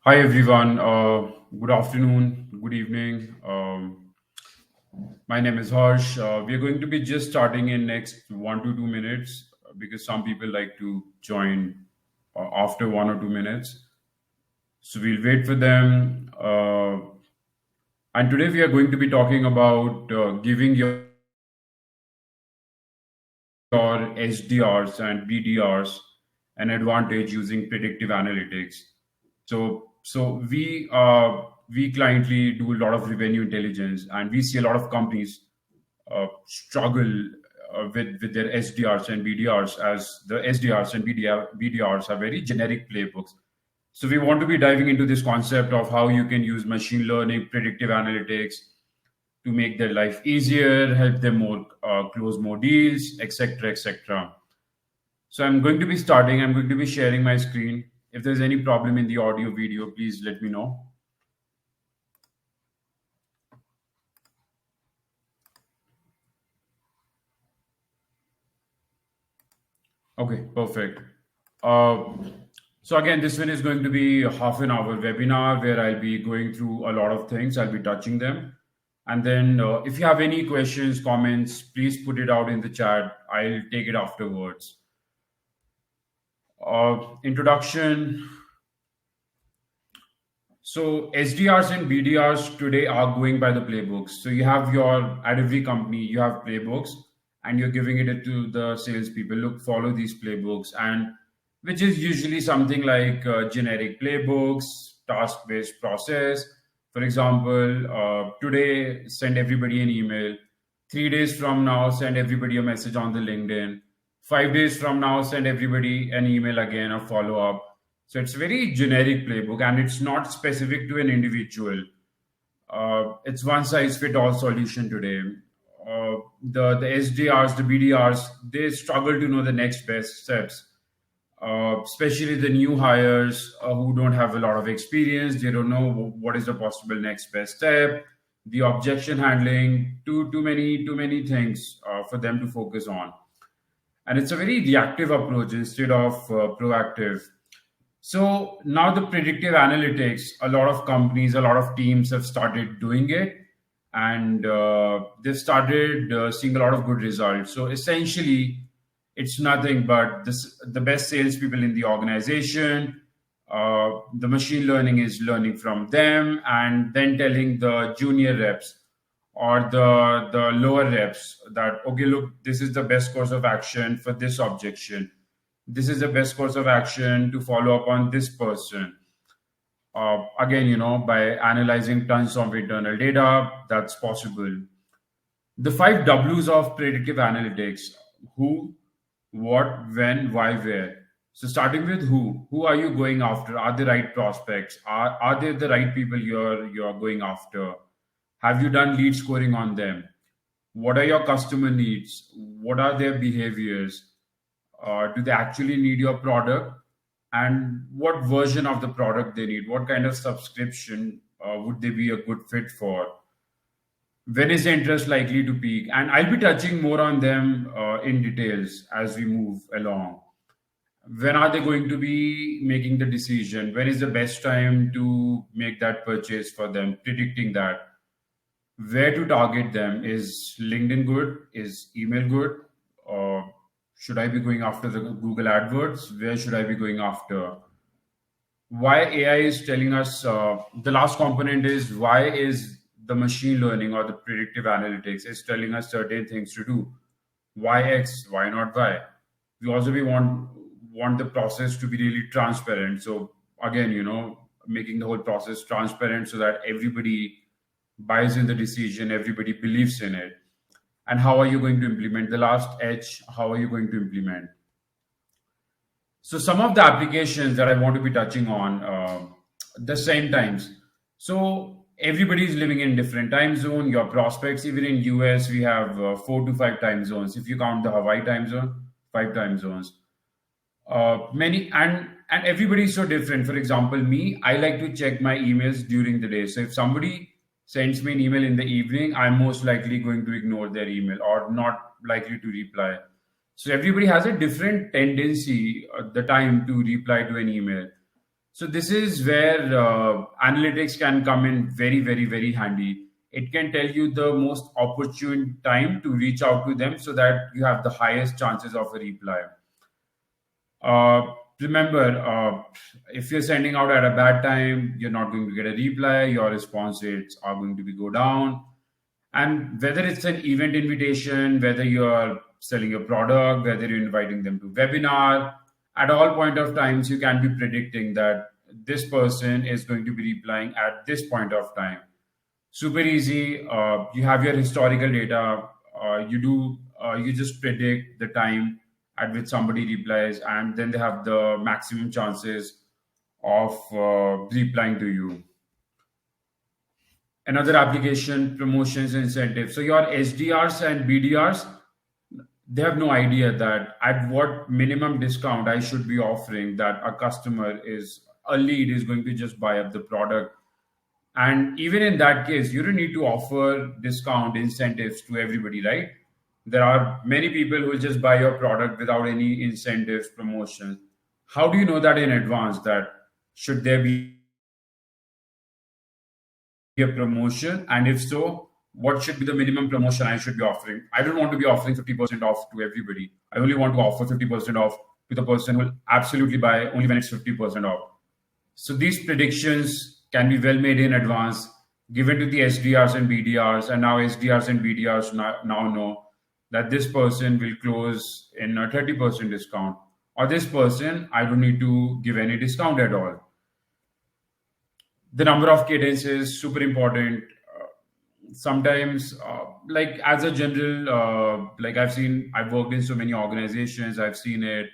Hi everyone. Good afternoon. Good evening. My name is Harsh. We are going to be just starting in next 1 to 2 minutes because some people like to join after 1 or 2 minutes. So we'll wait for them. And today we are going to be talking about giving your SDRs and BDRs an advantage using predictive analytics. So we cliently do a lot of revenue intelligence, and we see a lot of companies struggle with their SDRs and BDRs, as the SDRs and BDRs are very generic playbooks. So we want to be diving into this concept of how you can use machine learning, predictive analytics to make their life easier, help them close more deals, etc., etc. So I'm going to be starting. I'm going to be sharing my screen. If there's any problem in the audio video, please let me know. Okay, perfect. Uh, so again, this one is going to be a half an hour webinar where I'll be going through a lot of things. I'll be touching them. And then if you have any questions, comments, please put it out in the chat. I'll take it afterwards. Introduction. So SDRs and BDRs today are going by the playbooks. So you have at every company, you have playbooks and you're giving it to the salespeople. Look, follow these playbooks, and which is usually something like generic playbooks, task-based process. For example, today, send everybody an email. 3 days from now, send everybody a message on the LinkedIn. 5 days from now, send everybody an email again, a follow-up. So it's very generic playbook, and it's not specific to an individual. It's one size fit all solution today. The SDRs, the BDRs, they struggle to know the next best steps. Especially the new hires who don't have a lot of experience, they don't know what is the possible next best step. The objection handling, too many things for them to focus on, and it's a very reactive approach instead of proactive. So now the predictive analytics, a lot of companies, a lot of teams have started doing it, and they've started seeing a lot of good results. So essentially, it's nothing but the best salespeople in the organization. The machine learning is learning from them and then telling the junior reps or the lower reps that, okay, look, this is the best course of action for this objection. This is the best course of action to follow up on this person. Again, by analyzing tons of internal data, that's possible. The 5 Ws of predictive analytics: who, what, when, why, where. So starting with who are you going after? Are they right prospects? Are they the right people you're going after? Have you done lead scoring on them? What are your customer needs? What are their behaviors? Do they actually need your product? And what version of the product they need? What kind of subscription would they be a good fit for? When is the interest likely to peak? And I'll be touching more on them in details as we move along. When are they going to be making the decision? When is the best time to make that purchase for them? Predicting that. Where to target them? Is LinkedIn good? Is email good? Should I be going after the Google AdWords? Where should I be going after? Why AI is telling us, the last component is, why is the machine learning or the predictive analytics is telling us certain things to do? Why X? Why not Y? We also want the process to be really transparent. So again, making the whole process transparent so that everybody buys in the decision, everybody believes in it. And how are you going to implement? The last H, how are you going to implement? So some of the applications that I want to be touching on the same times. So everybody is living in different time zone. Your prospects, even in US, we have 4 to 5 time zones. If you count the Hawaii time zone, 5 time zones. Many and everybody is so different. For example, me, I like to check my emails during the day. So if somebody sends me an email in the evening, I'm most likely going to ignore their email or not likely to reply. So everybody has a different tendency, the time to reply to an email. So this is where analytics can come in very, very, very handy. It can tell you the most opportune time to reach out to them so that you have the highest chances of a reply. Uh, Remember, if you're sending out at a bad time, you're not going to get a reply. Your response rates are going to be go down. And whether it's an event invitation, whether you're selling a product, whether you're inviting them to webinar, at all point of times, you can be predicting that this person is going to be replying at this point of time. Super easy. You have your historical data. You just predict the time at which somebody replies, and then they have the maximum chances of replying to you. Another application, promotions and incentives. So your SDRs and BDRs, they have no idea that at what minimum discount I should be offering that a lead is going to just buy up the product. And even in that case, you don't need to offer discount incentives to everybody, right? There are many people who will just buy your product without any incentives, promotions. How do you know that in advance that should there be a promotion? And if so, what should be the minimum promotion I should be offering? I don't want to be offering 50% off to everybody. I only want to offer 50% off to the person who will absolutely buy only when it's 50% off. So these predictions can be well made in advance, given to the SDRs and BDRs, and now SDRs and BDRs now know that this person will close in a 30% discount, or this person, I don't need to give any discount at all. The number of cadences, super important. Sometimes, like as a general, I've worked in so many organizations, I've seen it,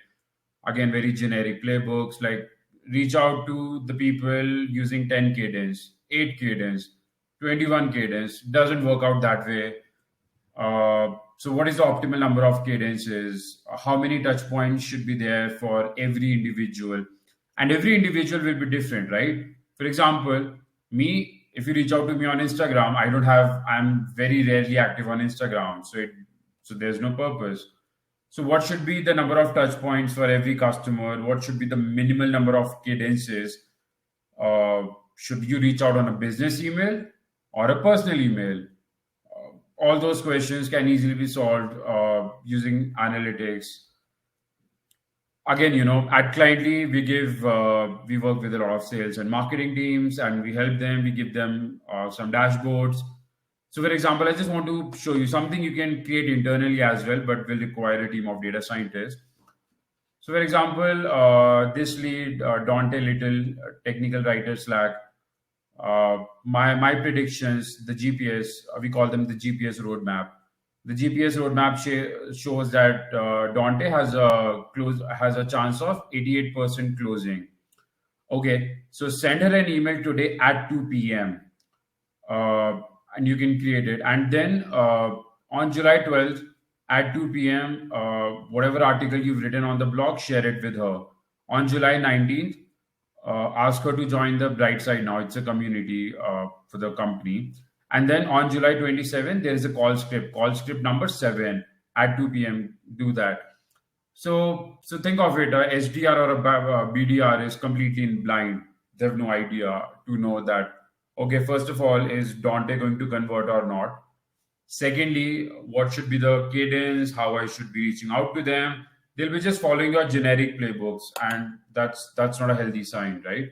again, very generic playbooks, like reach out to the people using 10 cadence, 8 cadence, 21 cadence. Doesn't work out that way. So what is the optimal number of cadences? How many touch points should be there for every individual? And every individual will be different, right? For example, me, if you reach out to me on Instagram, I'm very rarely active on Instagram. So there's no purpose. So what should be the number of touch points for every customer? What should be the minimal number of cadences? Should you reach out on a business email or a personal email? All those questions can easily be solved using analytics. Again, at Cliently, we work with a lot of sales and marketing teams, and we help them. We give them some dashboards. So, for example, I just want to show you something you can create internally as well, but will require a team of data scientists. So, for example, this lead, Dante Little, technical writer Slack. My predictions, the GPS, we call them the GPS roadmap. The GPS roadmap shows that Dante has a chance of 88% closing. Okay, so send her an email today at 2 p.m. And you can create it. And then on July 12th at 2 p.m., whatever article you've written on the blog, share it with her. On July 19th, ask her to join the Bright Side Now. It's a community for the company. And then on July 27th, there is a call script number 7 at 2 p.m. Do that. So think of it, a SDR or a BDR is completely in blind. They have no idea to know that, okay, first of all, is Dante going to convert or not? Secondly, what should be the cadence, how I should be reaching out to them? They'll be just following your generic playbooks, and that's not a healthy sign, right?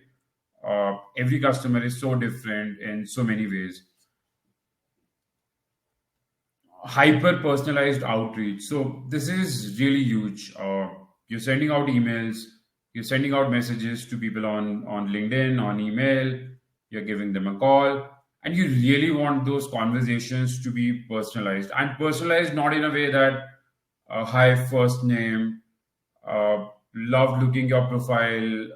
Every customer is so different in so many ways. Hyper personalized outreach. So this is really huge. You're sending out emails, you're sending out messages to people on LinkedIn, on email, you're giving them a call, and you really want those conversations to be personalized, and personalized not in a way that hi, first name, love looking your profile,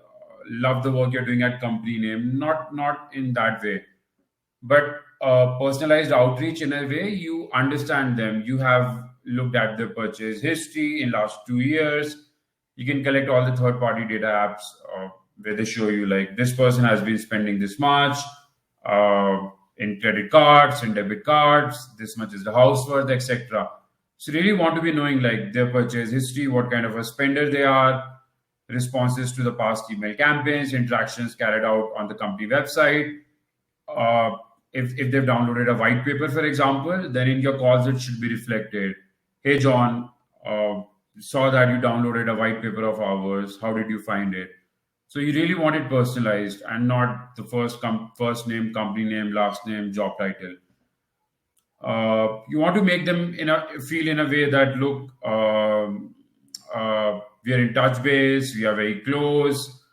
love the work you're doing at company name, not in that way, but personalized outreach in a way you understand them. You have looked at their purchase history in last 2 years. You can collect all the third party data apps where they show you like this person has been spending this much in credit cards and debit cards, this much is the house worth, etc. So really want to be knowing like their purchase history, what kind of a spender they are. responses to the past email campaigns, interactions carried out on the company website. Uh, if they've downloaded a white paper, for example, then in your calls it should be reflected. Hey, John, saw that you downloaded a white paper of ours. How did you find it? So you really want it personalized and not the first name, company name, last name, job title. You want to make them feel in a way that look, we are in touch base, we are very close,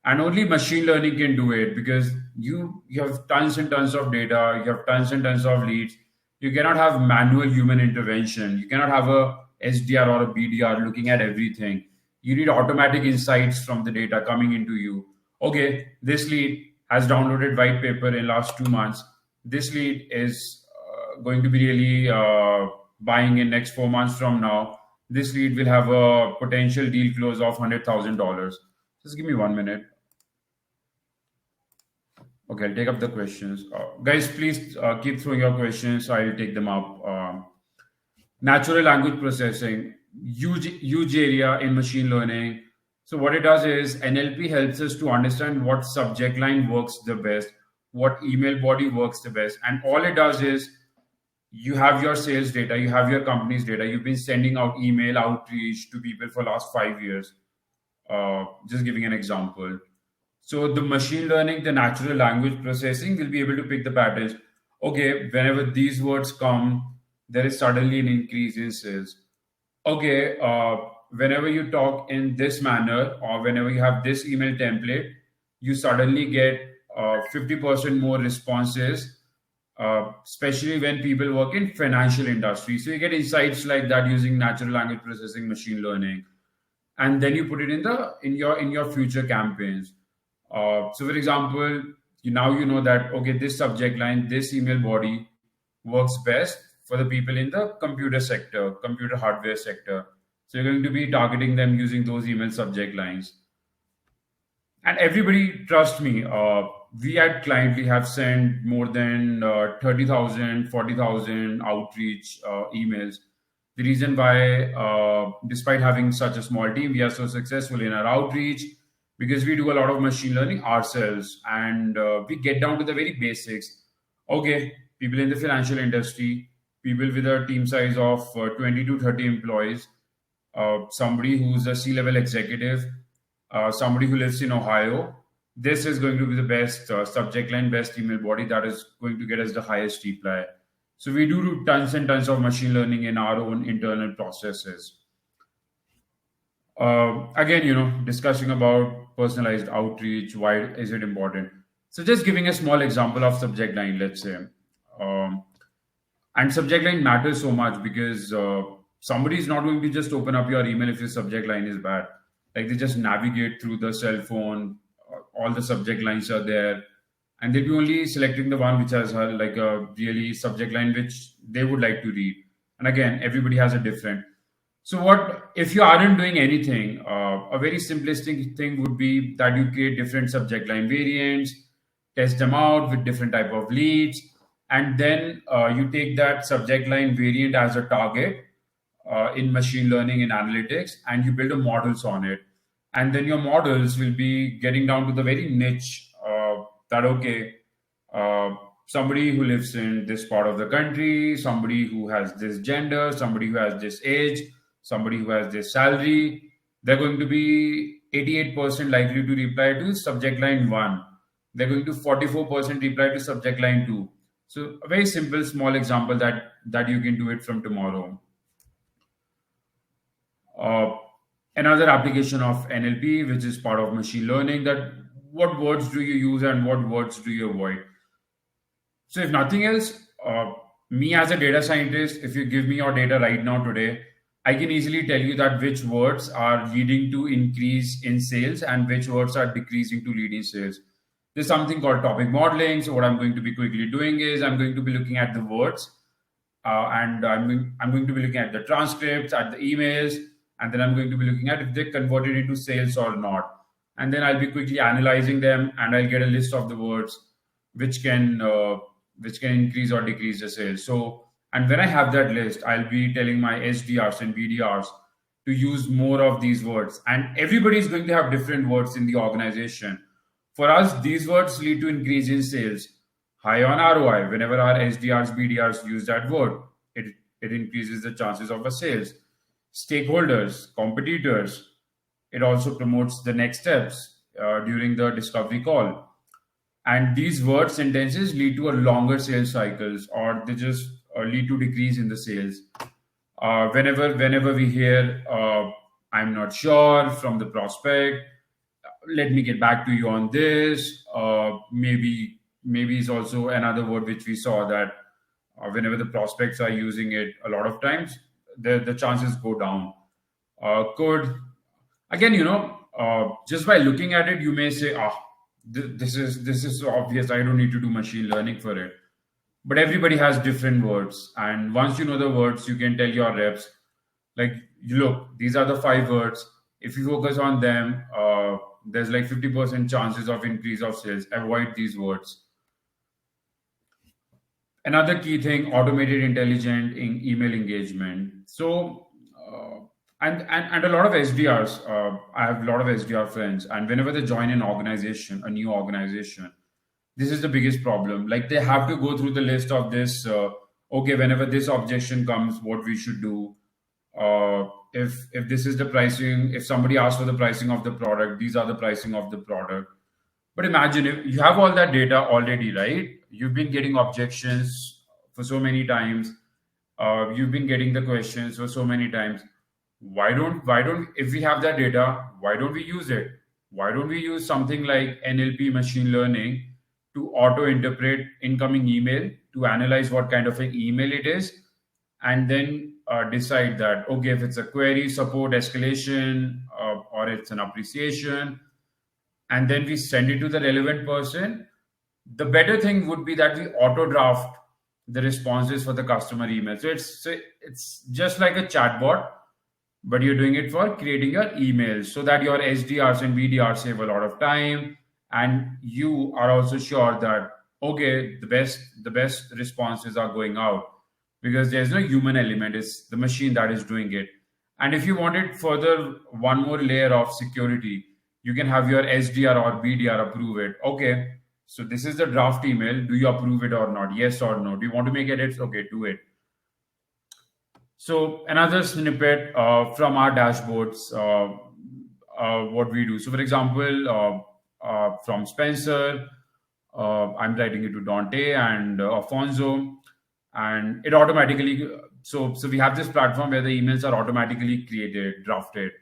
and only machine learning can do it because you have tons and tons of data, you have tons and tons of leads. You cannot have manual human intervention. You cannot have a SDR or a BDR looking at everything. You need automatic insights from the data coming into you. Okay, this lead has downloaded white paper in last 2 months. This lead is going to be really buying in next 4 months from now. This lead will have a potential deal close of $100,000. Just give me 1 minute. Okay, I'll take up the questions. Guys, please keep throwing your questions. I'll take them up. Natural language processing, huge area in machine learning. So what it does is NLP helps us to understand what subject line works the best, what email body works the best. And all it does is you have your sales data, you have your company's data, you've been sending out email outreach to people for last 5 years. Just giving an example. So the machine learning, the natural language processing will be able to pick the patterns. Okay, whenever these words come, there is suddenly an increase in sales. Okay, whenever you talk in this manner or whenever you have this email template, you suddenly get 50% more responses, especially when people work in financial industry. So you get insights like that using natural language processing, machine learning, and then you put it in your future campaigns. So for example, now you know that, okay, this subject line, this email body works best for the people in the computer sector, computer hardware sector. So you're going to be targeting them using those email subject lines. And everybody, trust me, we at Cliently have sent more than 30,000, 40,000 outreach emails. The reason why, despite having such a small team, we are so successful in our outreach, because we do a lot of machine learning ourselves and we get down to the very basics. Okay, people in the financial industry, people with a team size of 20 to 30 employees, somebody who's a C-level executive, somebody who lives in Ohio. This is going to be the best subject line, best email body that is going to get us the highest reply. So we do tons and tons of machine learning in our own internal processes. Again, discussing about personalized outreach, why is it important? So just giving a small example of subject line, let's say. And subject line matters so much because somebody is not going to just open up your email if your subject line is bad. Like they just navigate through the cell phone, all the subject lines are there, and they'll be only selecting the one which has like a really subject line which they would like to read. And again, everybody has a different. So what if you aren't doing anything? A very simplistic thing would be that you create different subject line variants, test them out with different type of leads, and then you take that subject line variant as a target in machine learning and analytics, and you build a models on it. And then your models will be getting down to the very niche that, okay, somebody who lives in this part of the country, somebody who has this gender, somebody who has this age, somebody who has this salary, they're going to be 88% likely to reply to subject line 1. They're going to 44% reply to subject line 2. So a very simple, small example that you can do it from tomorrow. Another application of NLP, which is part of machine learning, that what words do you use and what words do you avoid? So if nothing else, me as a data scientist, if you give me your data right now today, I can easily tell you that which words are leading to increase in sales and which words are decreasing to lead in sales. There's something called topic modeling. So what I'm going to be quickly doing is I'm going to be looking at the words and I'm going to be looking at the transcripts, at the emails, and then I'm going to be looking at if they converted into sales or not. And then I'll be quickly analyzing them and I'll get a list of the words which can increase or decrease the sales. So, and when I have that list, I'll be telling my SDRs and BDRs, to use more of these words. And everybody is going to have different words in the organization. For us, these words lead to increase in sales, high on ROI. Whenever our SDRs, BDRs use that word, it increases the chances of a sales. Stakeholders, competitors, it also promotes the next steps during the discovery call. And these word sentences lead to a longer sales cycles, or they just lead to decrease in the sales. Whenever we hear I'm not sure from the prospect, let me get back to you on this. Maybe is also another word which we saw, that whenever the prospects are using it a lot of times, the chances go down. Could Again, just by looking at it, you may say, this is so obvious, I don't need to do machine learning for it. But everybody has different words, and once you know the words, you can tell your reps, like, look, these are the 5 words. If you focus on them, there's like 50% chances of increase of sales. Avoid these words. Another key thing, automated intelligent in email engagement. So and a lot of SDRs, I have a lot of SDR friends, and whenever they join an organization, a new organization, this is the biggest problem. Like, they have to go through the list of this. Okay, whenever this objection comes, what we should do. If this is the pricing, if somebody asks for the pricing of the product, these are the pricing of the product. But imagine if you have all that data already, right? You've been getting objections for so many times. You've been getting the questions for so many times. Why don't if we have that data, why don't we use it? Why don't we use something like NLP, machine learning, to auto interpret incoming email, to analyze what kind of an email it is, and then decide that, okay, if it's a query, support, escalation, or it's an appreciation, and then we send it to the relevant person. The better thing would be that we auto draft the responses for the customer email. So it's just like a chatbot, but you're doing it for creating your emails, so that your SDRs and BDRs save a lot of time, and you are also sure that, okay, the best responses are going out, because there's no human element. It's the machine that is doing it. And if you wanted further one more layer of security, you can have your SDR or BDR approve it. Okay, so this is the draft email. Do you approve it or not? Yes or no? Do you want to make edits? Okay, do it. So another snippet from our dashboards, what we do. So for example, from Spencer, I'm writing it to Dante and Alfonso, and it automatically, so we have this platform where the emails are automatically created, drafted.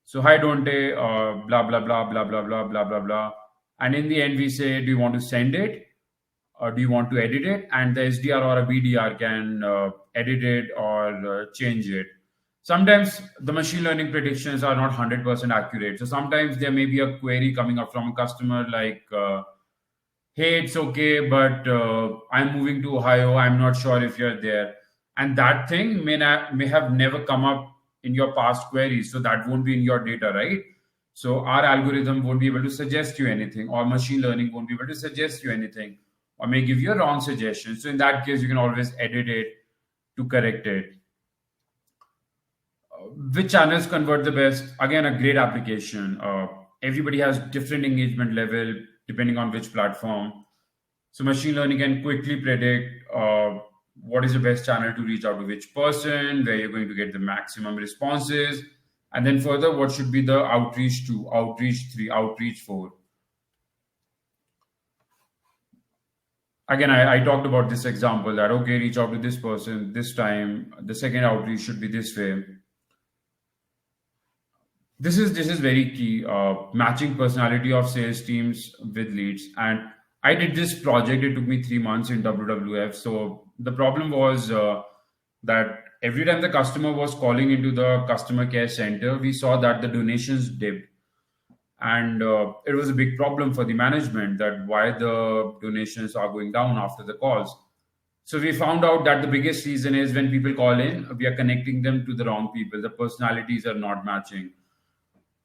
So, hi Dante, blah blah blah blah blah blah blah blah blah, and in the end we say, do you want to send it or do you want to edit it? And the SDR or a BDR can edit it or change it. Sometimes the machine learning predictions are not 100% accurate. So sometimes there may be a query coming up from a customer like, hey, it's okay, but I'm moving to Ohio. I'm not sure if you're there. And that thing may have never come up in your past queries. So that won't be in your data, right? So our algorithm won't be able to suggest you anything, or machine learning won't be able to suggest you anything, or may give you a wrong suggestion. So in that case, you can always edit it to correct it. Which channels convert the best? Again, a great application. Everybody has different engagement level depending on which platform. So machine learning can quickly predict what is the best channel to reach out to which person, where you're going to get the maximum responses, and then further, what should be the outreach 2, outreach 3, outreach 4. Again, I talked about this example that, okay, reach out to this person this time, the second outreach should be this way. This is very key, matching personality of sales teams with leads. And I did this project. It took me 3 months in WWF. So the problem was that every time the customer was calling into the customer care center, we saw that the donations dipped. And it was a big problem for the management, that why the donations are going down after the calls. So we found out that the biggest reason is when people call in, we are connecting them to the wrong people. The personalities are not matching.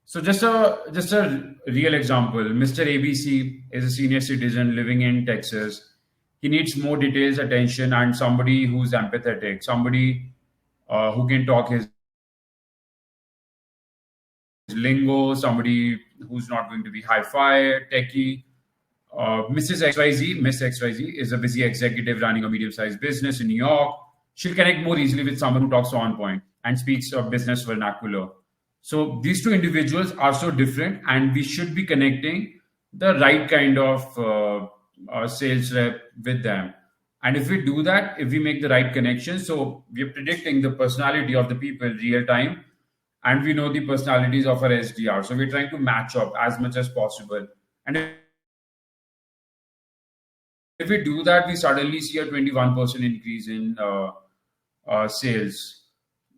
So just a real example. Mr. ABC is a senior citizen living in Texas. He needs more details, attention, and somebody who's empathetic, somebody who can talk his lingo, somebody who's not going to be hi-fi, techie. Mrs. XYZ, Miss XYZ is a busy executive running a medium-sized business in New York. She'll connect more easily with someone who talks on point and speaks a business vernacular. So these two individuals are so different, and we should be connecting the right kind of sales rep with them. And if we do that, if we make the right connection, so we're predicting the personality of the people real time, and we know the personalities of our SDR. So we're trying to match up as much as possible. And if we do that, we suddenly see a 21% increase in sales,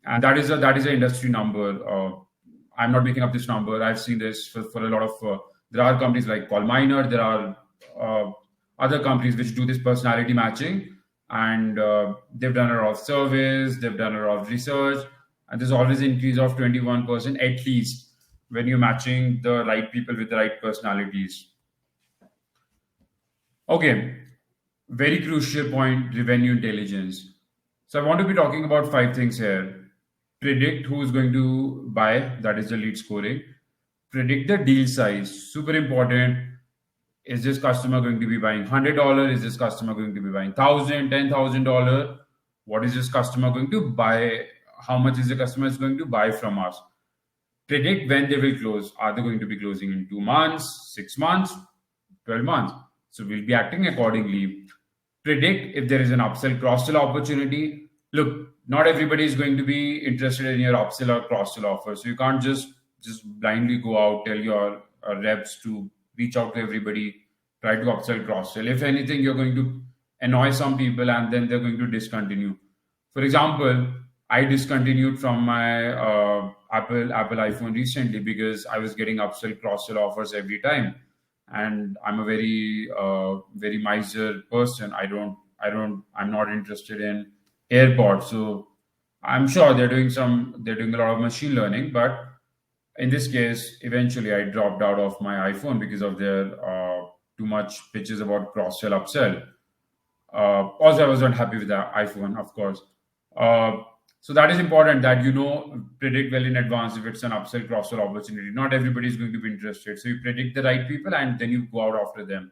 and that is an industry number. I'm not making up this number. I've seen this for a lot of. There are companies like Colminer. There are other companies which do this personality matching, and they've done a lot of surveys. They've done a lot of research, and there's always an increase of 21% at least when you're matching the right people with the right personalities. Okay, very crucial point, revenue intelligence. So I want to be talking about 5 things here. Predict who is going to buy, that is the lead scoring. Predict the deal size, super important. Is this customer going to be buying $100? Is this customer going to be buying $1,000, $10,000? What is this customer going to buy? How much is the customer going to buy from us? Predict when they will close. Are they going to be closing in 2 months, 6 months, 12 months? So we'll be acting accordingly. Predict if there is an upsell cross-sell opportunity. Look, not everybody is going to be interested in your upsell or cross-sell offer. So you can't just blindly go out, tell your reps to reach out to everybody, try to upsell cross-sell. If anything, you're going to annoy some people and then they're going to discontinue. For example, I discontinued from my Apple iPhone recently because I was getting upsell cross-sell offers every time. And I'm a very miser person. I'm not interested in AirPods. So I'm sure they're doing a lot of machine learning, but in this case, eventually I dropped out of my iPhone because of their too much pitches about cross-sell, upsell. Also, I wasn't happy with the iPhone, of course. So that is important that predict well in advance if it's an upsell, cross-sell opportunity. Not everybody is going to be interested. So you predict the right people and then you go out after them.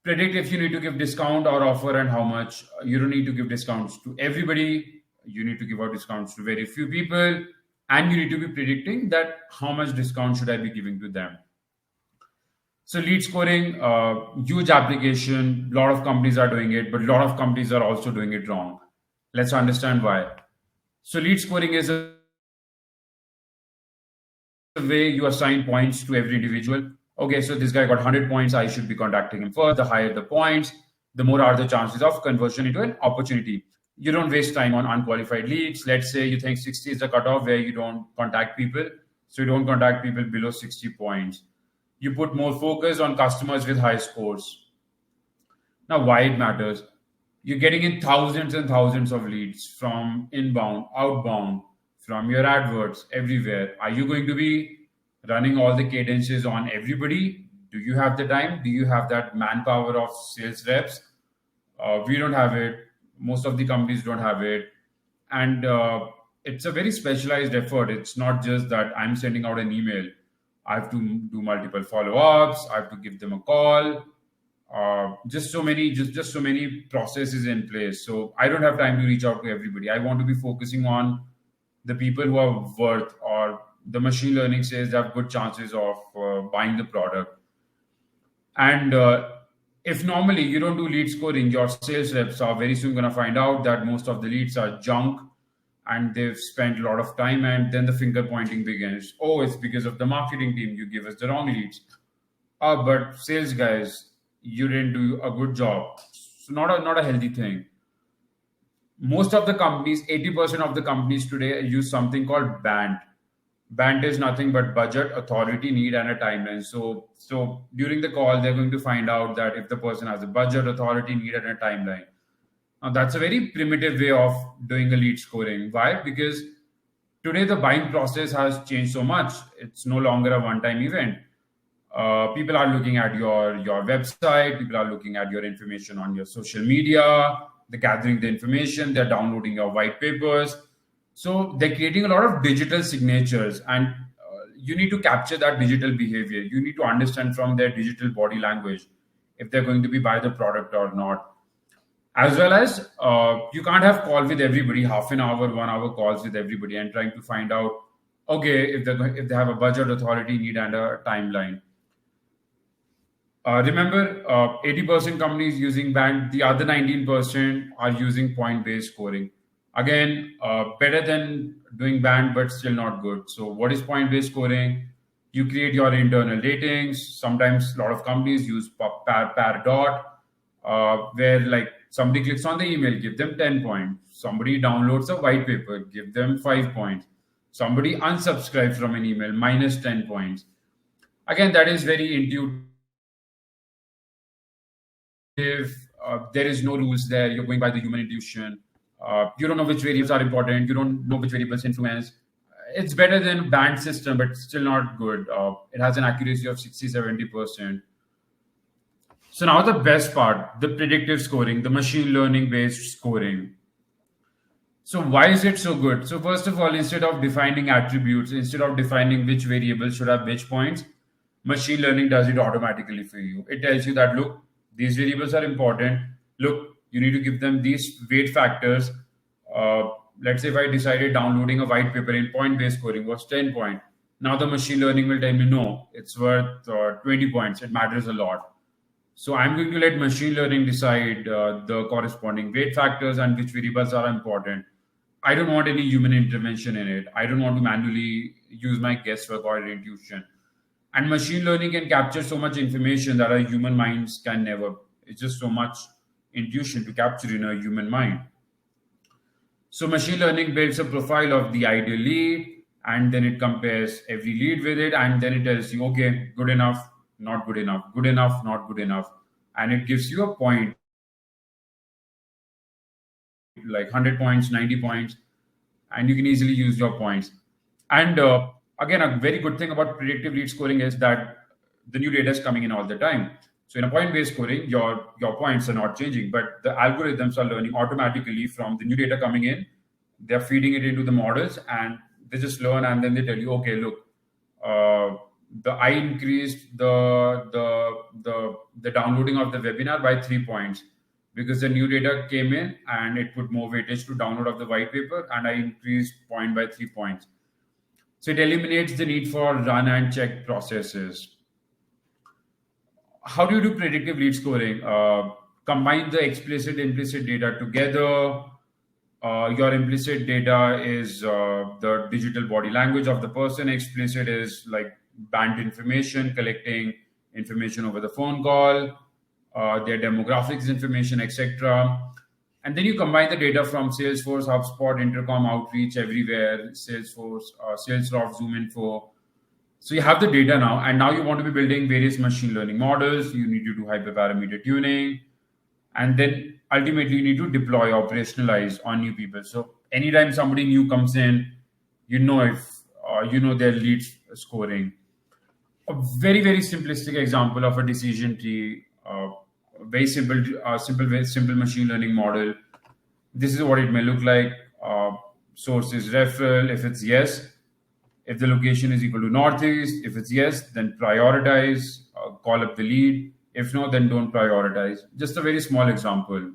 Predict if you need to give discount or offer and how much. You don't need to give discounts to everybody. You need to give out discounts to very few people. And you need to be predicting that how much discount should I be giving to them. So lead scoring, huge application. A lot of companies are doing it, but a lot of companies are also doing it wrong. Let's understand why. So lead scoring is a way you assign points to every individual. Okay, so this guy got 100 points. I should be contacting him first. The higher the points, the more are the chances of conversion into an opportunity. You don't waste time on unqualified leads. Let's say you think 60 is the cutoff where you don't contact people. So you don't contact people below 60 points. You put more focus on customers with high scores. Now, why it matters? You're getting in thousands and thousands of leads from inbound, outbound, from your adverts, everywhere. Are you going to be running all the cadences on everybody? Do you have the time? Do you have that manpower of sales reps? We don't have it. Most of the companies don't have it. And it's a very specialized effort. It's not just that I'm sending out an email. I have to do multiple follow-ups. I have to give them a call. Just so many processes in place. So I don't have time to reach out to everybody. I want to be focusing on the people who are worth, or the machine learning says they have good chances of buying the product. And if normally you don't do lead scoring, your sales reps are very soon going to find out that most of the leads are junk and they've spent a lot of time, and then the finger pointing begins. Oh, it's because of the marketing team. You give us the wrong leads. But sales guys, you didn't do a good job. So not a healthy thing. Most of the companies, 80% of the companies today use something called BANT. BANT is nothing but budget, authority, need, and a timeline. So during the call, they're going to find out that if the person has a budget, authority, need, and a timeline. Now, that's a very primitive way of doing a lead scoring. Why? Because today the buying process has changed so much. It's no longer a one-time event. People are looking at your website. People are looking at your information on your social media. They're gathering the information. They're downloading your white papers. So they're creating a lot of digital signatures, and you need to capture that digital behavior. You need to understand from their digital body language if they're going to be buy the product or not. As well as you can't have call with everybody, half an hour, 1 hour calls with everybody, and trying to find out, okay, if they have a budget, authority, need, and a timeline. Remember, 80% companies using band, the other 19% are using point-based scoring. Again, better than doing band, but still not good. So what is point-based scoring? You create your internal ratings. Sometimes a lot of companies use pair dot, where like somebody clicks on the email, give them 10 points. Somebody downloads a white paper, give them 5 points. Somebody unsubscribes from an email, minus 10 points. Again, that is very intuitive. There is no rules there. You're going by the human intuition. You don't know which variables are important. You don't know which variables influence. It's better than band system, but still not good. It has an accuracy of 60-70%. So now the best part, the predictive scoring, the machine learning based scoring. So why is it so good? So first of all, instead of defining attributes, instead of defining which variables should have which points, machine learning does it automatically for you. It tells you that, look, these variables are important. Look, you need to give them these weight factors. Let's say if I decided downloading a white paper in point-based scoring was 10 points. Now the machine learning will tell me, no, it's worth 20 points. It matters a lot. So I'm going to let machine learning decide the corresponding weight factors and which variables are important. I don't want any human intervention in it. I don't want to manually use my guesswork or intuition. And machine learning can capture so much information that our human minds can never. It's just so much intuition to capture in a human mind. So machine learning builds a profile of the ideal lead, and then it compares every lead with it, and then it tells you, okay, good enough, not good enough, good enough, not good enough. And it gives you a point, like 100 points, 90 points, and you can easily use your points. And again, a very good thing about predictive lead scoring is that the new data is coming in all the time. So in a point-based scoring, your points are not changing, but the algorithms are learning automatically from the new data coming in. They're feeding it into the models, and they just learn, and then they tell you, okay, look, I increased the downloading of the webinar by 3 points because the new data came in and it put more weightage to download of the white paper, and I increased point by 3 points. So it eliminates the need for run and check processes. How do you do predictive lead scoring? Combine the explicit implicit data together. Your implicit data is the digital body language of the person. Explicit is like band information, collecting information over the phone call, their demographics information, etc. And then you combine the data from Salesforce, HubSpot, Intercom, Outreach, everywhere, Salesforce, Salesloft, ZoomInfo. So you have the data now, and now you want to be building various machine learning models. You need to do hyperparameter tuning, and then ultimately you need to deploy, operationalize on new people. So anytime somebody new comes in, you know if their lead scoring. A very, very simplistic example of a decision tree, very simple machine learning model. This is what it may look like. Source is referral. If it's yes, if the location is equal to northeast, if it's yes, then prioritize, call up the lead. If no, then don't prioritize. Just a very small example.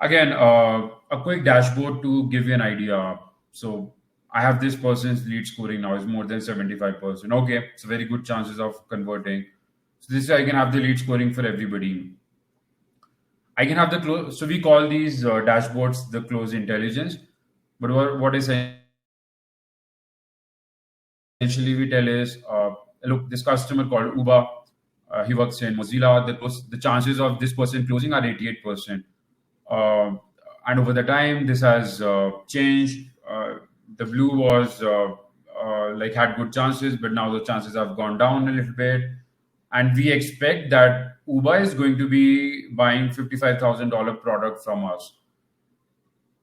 Again, a quick dashboard to give you an idea. So I have this person's lead scoring now is more than 75%. Okay, it's very good chances of converting. So this way I can have the lead scoring for everybody. I can have the close. So we call these dashboards the close intelligence. But what essentially we tell is, look, this customer called Uba, he works in Mozilla. The chances of this person closing are 88%. And over the time, this has changed. The blue was had good chances, but now the chances have gone down a little bit. And we expect that Uber is going to be buying $55,000 product from us.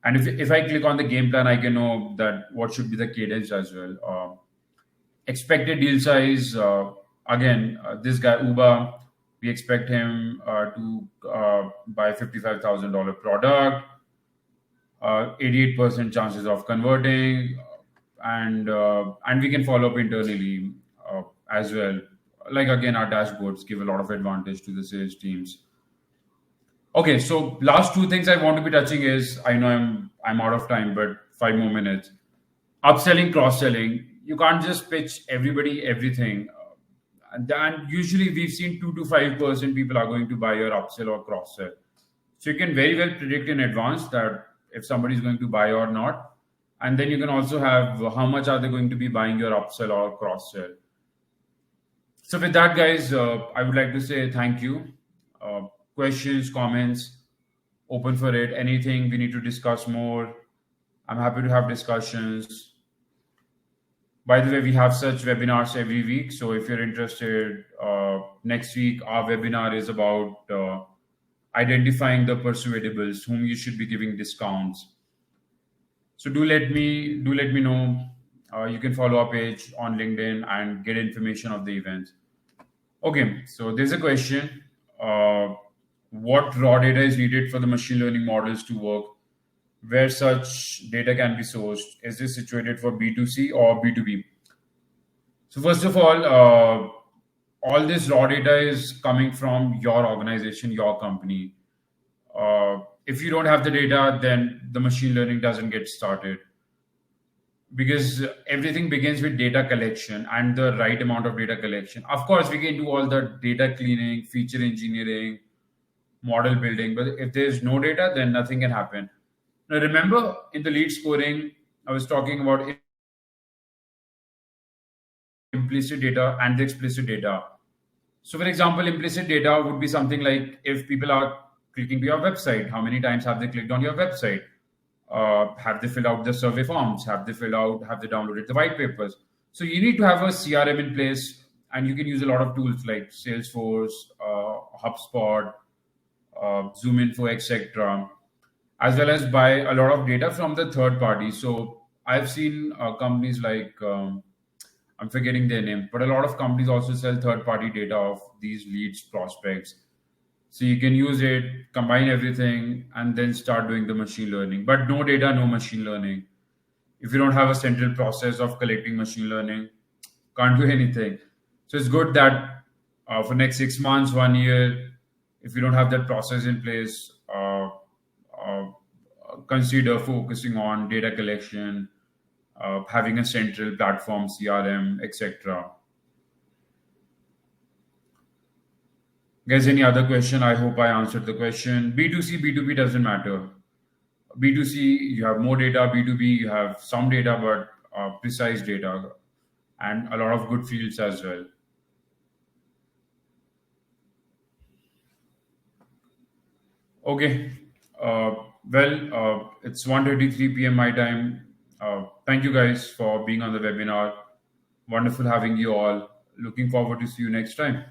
And if I click on the game plan, I can know that what should be the cadence as well. Expected deal size, this guy Uber, we expect him to buy $55,000 product. 88% chances of converting, and we can follow up internally as well. Like again, our dashboards give a lot of advantage to the sales teams. Okay, so last two things I want to be touching is, I know I'm out of time, but 5 more minutes. Upselling, cross selling. You can't just pitch everybody everything. And usually we've seen 2 to 5% people are going to buy your upsell or cross sell. So you can very well predict in advance that if somebody is going to buy or not. And then you can also have how much are they going to be buying your upsell or cross sell. So with that, guys, I would like to say thank you. Questions, comments, open for it. Anything we need to discuss more, I'm happy to have discussions. By the way, we have such webinars every week. So if you're interested, next week our webinar is about identifying the persuadables whom you should be giving discounts. So do let me know. You can follow our page on LinkedIn and get information of the events. Okay, so there's a question. What raw data is needed for the machine learning models to work? Where such data can be sourced? Is this situated for B2C or B2B? So first of all this raw data is coming from your organization, your company. If you don't have the data, then the machine learning doesn't get started, because everything begins with data collection and the right amount of data collection. Of course, we can do all the data cleaning, feature engineering, model building, but if there's no data, then nothing can happen. Now, remember in the lead scoring, I was talking about implicit data and the explicit data. So, for example, implicit data would be something like if people are clicking to your website, how many times have they clicked on your website? Have they filled out the survey forms? Have they downloaded the white papers? So you need to have a CRM in place, and you can use a lot of tools like Salesforce, HubSpot, ZoomInfo, etc., as well as buy a lot of data from the third party. So I've seen companies like, I'm forgetting their name, but a lot of companies also sell third party data of these leads, prospects. So you can use it, combine everything, and then start doing the machine learning. But no data, no machine learning. If you don't have a central process of collecting machine learning, can't do anything. So it's good that for next 6 months, 1 year, if you don't have that process in place, consider focusing on data collection, having a central platform, CRM, etc. Guys, any other question? I hope I answered the question. B2C, B2B doesn't matter. B2C, you have more data. B2B, you have some data, but precise data, and a lot of good fields as well. Okay. It's 1:33 p.m. my time. Thank you guys for being on the webinar. Wonderful having you all. Looking forward to see you next time.